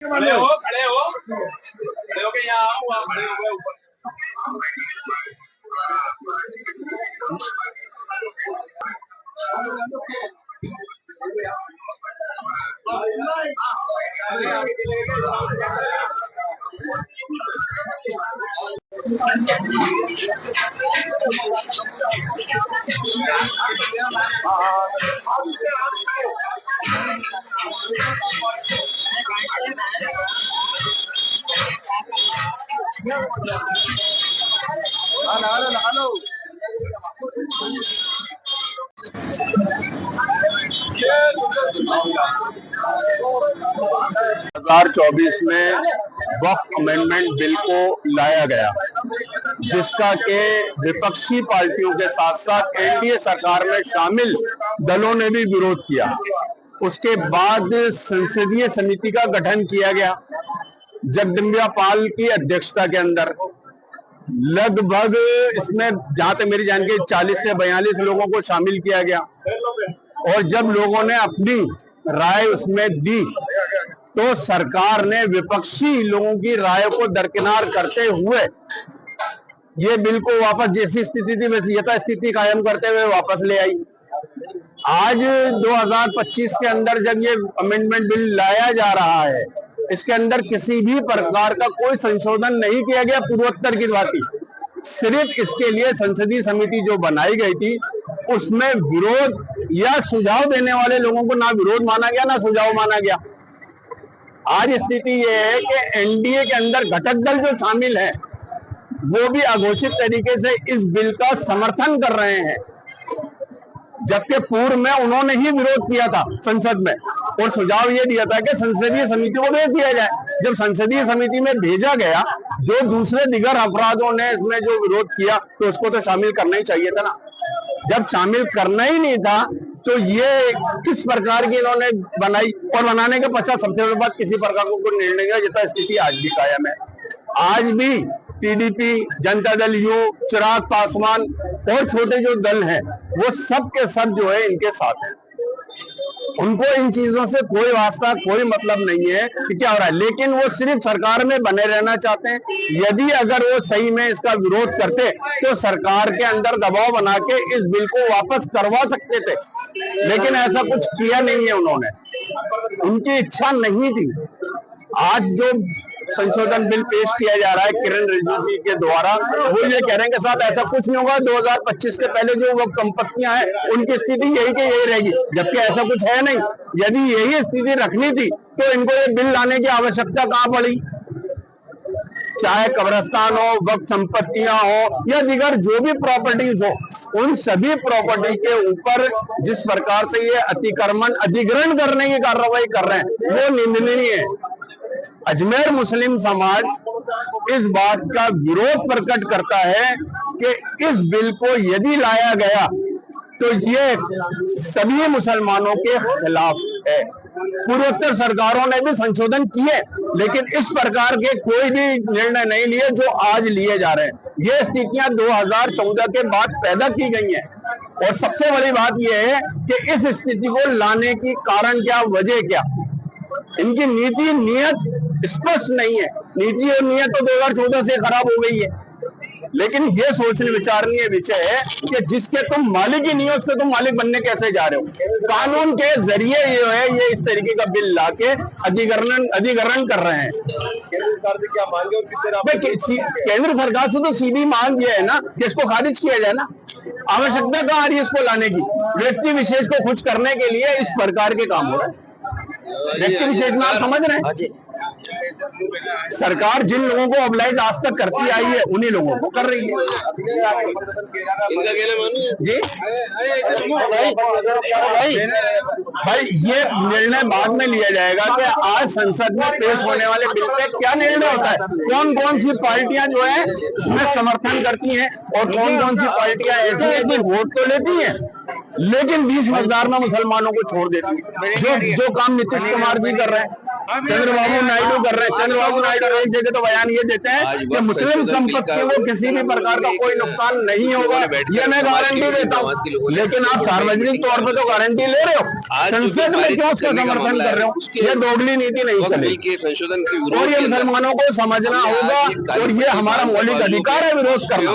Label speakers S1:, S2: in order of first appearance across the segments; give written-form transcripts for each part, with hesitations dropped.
S1: खड़े हो खड़े हो खड़े हो के यहाँ आओ, वहाँ खड़े हो गए ऊपर। लगा लो
S2: 2024 में वक्फ अमेंडमेंट बिल को लाया गया, जिसका के विपक्षी पार्टियों के साथ साथ एनडीए सरकार में शामिल दलों ने भी विरोध किया। उसके बाद संसदीय समिति का गठन किया गया जगदम्बिका पाल की अध्यक्षता के अंदर। लगभग इसमें जहां तक मेरी जानकारी 40 से 42 लोगों को शामिल किया गया, और जब लोगों ने अपनी राय उसमें दी तो सरकार ने विपक्षी लोगों की राय को दरकिनार करते हुए ये बिल को वापस जैसी स्थिति थी वैसी यथास्थिति कायम करते हुए वापस ले आई। आज 2025 के अंदर जब ये अमेंडमेंट बिल लाया जा रहा है, इसके अंदर किसी भी प्रकार का कोई संशोधन नहीं किया गया पूर्वोत्तर की भांति। सिर्फ इसके लिए संसदीय समिति जो बनाई गई थी उसमें विरोध या सुझाव देने वाले लोगों को ना विरोध माना गया ना सुझाव माना गया। आज स्थिति ये है कि एनडीए के अंदर घटक दल जो शामिल है वो भी अघोषित तरीके से इस बिल का समर्थन कर रहे हैं, जबकि पूर्व में उन्होंने ही विरोध किया था संसद में और सुझाव ये दिया था कि संसदीय समिति को भेज दिया जाए। जब संसदीय समिति में भेजा गया, जो दूसरे दिगर अपराधों ने इसमें जो विरोध किया तो उसको तो शामिल करना ही चाहिए था ना। जब शामिल करना ही नहीं था तो ये किस प्रकार की इन्होंने बनाई, और बनाने के 50 हफ्ते के बाद किसी प्रकार को कोई निर्णय नहीं, जितना स्थिति आज भी कायम है। आज भी टीडीपी, जनता दल यू, चिराग पासवान और छोटे जो दल हैं वो सब के सब जो है इनके साथ हैं। उनको इन चीजों से कोई वास्ता कोई मतलब नहीं है कि क्या हो रहा है, लेकिन वो सिर्फ सरकार में बने रहना चाहते हैं। यदि अगर वो सही में इसका विरोध करते तो सरकार के अंदर दबाव बना के इस बिल को वापस करवा सकते थे, लेकिन ऐसा कुछ किया नहीं है उन्होंने, उनकी इच्छा नहीं थी। आज जो संशोधन बिल पेश किया जा रहा है किरण रिजिजू जी के द्वारा, वो ये कह रहे हैं कि साहब ऐसा कुछ नहीं होगा, 2025 के पहले जो वो संपत्तियां हैं उनकी स्थिति यही के यही रहेगी, जबकि ऐसा कुछ है नहीं। यदि यही स्थिति रखनी थी तो इनको ये बिल लाने की आवश्यकता कहां पड़ी। चाहे कब्रिस्तान हो, वक्फ संपत्तियां हो या दिगर जो भी प्रॉपर्टीज हो, उन सभी प्रॉपर्टी के ऊपर जिस प्रकार से ये अतिक्रमण अधिग्रहण करने की कार्रवाई कर रहे हैं वो निंदनीय है। अजमेर मुस्लिम समाज इस बात का विरोध प्रकट करता है कि इस बिल को यदि लाया गया तो ये सभी मुसलमानों के खिलाफ है। पूर्वोत्तर सरकारों ने भी संशोधन किए, लेकिन इस प्रकार के कोई भी निर्णय नहीं लिए जो आज लिए जा रहे हैं। ये स्थितियां 2014 के बाद पैदा की गई हैं, और सबसे बड़ी बात यह है कि इस स्थिति को लाने की कारण क्या, वजह क्या। इनकी नीति नियत स्पष्ट नहीं है। नीति और नियत तो 2014 से खराब हो गई है, लेकिन ये सोचने विचारनीय विषय है कि जिसके तुम मालिक ही नहीं हो उसके तुम मालिक बनने कैसे जा रहे हो। कानून के जरिए ये है, ये इस तरीके का बिल लाके अधिग्रहण कर रहे हैं।
S1: केंद्र सरकार से क्या मांगे और किससे
S2: केंद्र सरकार से तो सीधी मांग ये है ना कि इसको खारिज किया जाए ना। आवश्यकता कहाँ आ रही है इसको लाने की? व्यक्ति विशेष को खुश करने के लिए इस प्रकार के काम हो रहे हैं। व्यक्ति विशेष में आप समझ रहे हैं, सरकार जिन लोगों को ऑब्लाइज आज तक करती आई है उन्हीं लोगों को कर रही है जी। भाई ये निर्णय बाद में लिया जाएगा कि आज संसद में पेश होने वाले बिल पे क्या निर्णय होता है, कौन कौन सी पार्टियां जो है उसमें समर्थन करती हैं और कौन कौन सी पार्टियां ऐसी है जो वोट तो लेती हैं लेकिन 20 मतदार में मुसलमानों को छोड़ देती है। जो काम नीतीश कुमार जी कर रहे हैं चंद्रबाबू नायडू कर रहे हैं। चंद्रबाबू नायडू एक जगह तो बयान ये देते हैं कि मुस्लिम संपत्ति को किसी भी प्रकार का कोई नुकसान नहीं होगा, ये मैं गारंटी देता हूँ। लेकिन आप सार्वजनिक तौर पर तो गारंटी ले रहे हो, संसद में क्यों उसका समर्थन कर रहे हो? ये दोगली नीति नहीं चलेगी और ये मुसलमानों को समझना होगा। और ये हमारा मौलिक अधिकार है विरोध करना,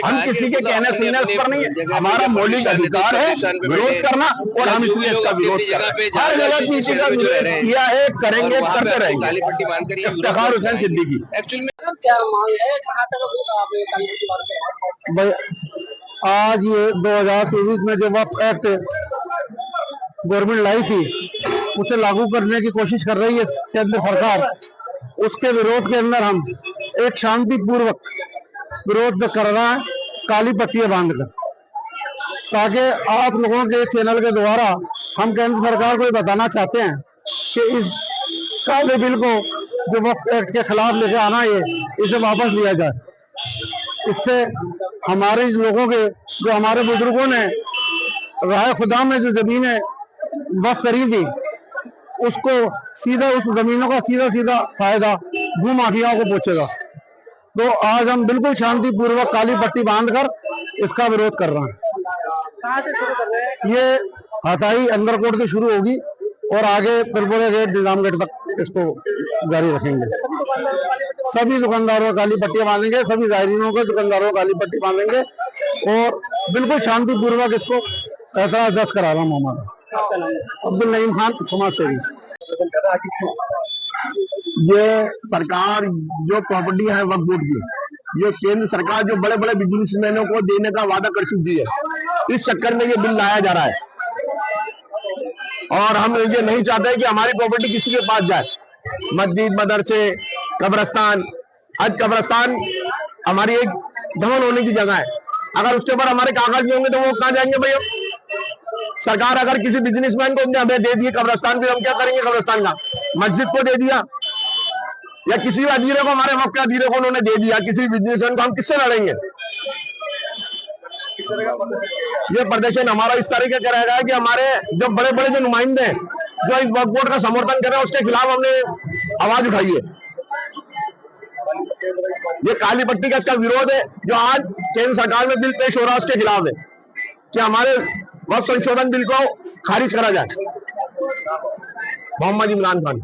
S2: हम किसी के कहने सुनने उस पर नहीं है, हमारा मौलिक अधिकार है विरोध करना और हम इसलिए इसका विरोध कर रहे हैं। हर गलत नीति का विरोध किया है, करेंगे, करते रहेंगे। इफ्तिखार हुसैन सिद्दीकी।
S1: एक्चुअली में
S3: क्या मांग है, कहाँ तक आपने काली पट्टी बांध
S4: भाई आज ये 2024 में जो वक्फ एक्ट गवर्नमेंट लाई थी उसे लागू करने की कोशिश कर रही है केंद्र सरकार, उसके विरोध के अंदर हम एक शांतिपूर्वक विरोध कर रहा है काली पट्टियां बांधकर, ताकि आप लोगों के चैनल के द्वारा हम केंद्र सरकार को ये बताना चाहते हैं कि इस काले बिल को जो वक्फ एक्ट के खिलाफ लेके आना है इसे वापस लिया जाए। इससे हमारे लोगों के, जो हमारे बुजुर्गों ने राह खुदा में जो जमीनें वक्फ करी थी, उसको सीधा उस जमीनों का सीधा फायदा भू माफियाओं को पहुंचेगा। तो आज हम बिल्कुल शांतिपूर्वक काली पट्टी बांधकर इसका विरोध कर रहे हैं।
S3: कहाँ से शुरू कर रहे हैं?
S4: ये हथाई अंडरकोट से शुरू होगी और आगे त्रिपुरा गेट, निजाम गेट तक इसको जारी रखेंगे। सभी दुकानदारों को काली पट्टियां बांधेंगे, सभी जायरीनों को दुकानदारों को काली पट्टी बांधेंगे और बिल्कुल शांतिपूर्वक इसको एतराज दर्ज करा रहा हूँ। हमारा अब्दुल नईम खान, समाज सेवी।
S2: ये सरकार जो प्रॉपर्टी है वक्फ बोर्ड की, ये केंद्र सरकार जो बड़े बड़े बिजनेसमैनों को देने का वादा कर चुकी है, इस चक्कर में ये बिल लाया जा रहा है। और हम ये नहीं चाहते कि हमारी प्रॉपर्टी किसी के पास जाए। मस्जिद, मदरसे, कब्रिस्तान, आज कब्रिस्तान हमारी एक दफन होने की जगह है, अगर उसके ऊपर हमारे कागज भी होंगे तो वो कहाँ जाएंगे भैया? सरकार अगर किसी बिजनेसमैन को हमें दे दिए कब्रिस्तान भी, हम क्या करेंगे? कब्रिस्तान का मस्जिद को दे दिया या किसी अधीरे को, हमारे वक्त के अधीरे को उन्होंने दे दिया किसी बिजनेसमैन को, हम किससे लड़ेंगे? ये प्रदर्शन हमारा इस तरीके का रहेगा कि हमारे जो बड़े बड़े जो नुमाइंदे हैं जो इस वक्फ बोर्ड का समर्थन कर रहे हैं, उसके खिलाफ हमने आवाज उठाई है। ये काली पट्टी का इसका विरोध है जो आज केंद्र सरकार में बिल पेश हो रहा है, उसके खिलाफ है कि हमारे वक्फ संशोधन बिल को खारिज करा जाए। मोहम्मद इमरान खान।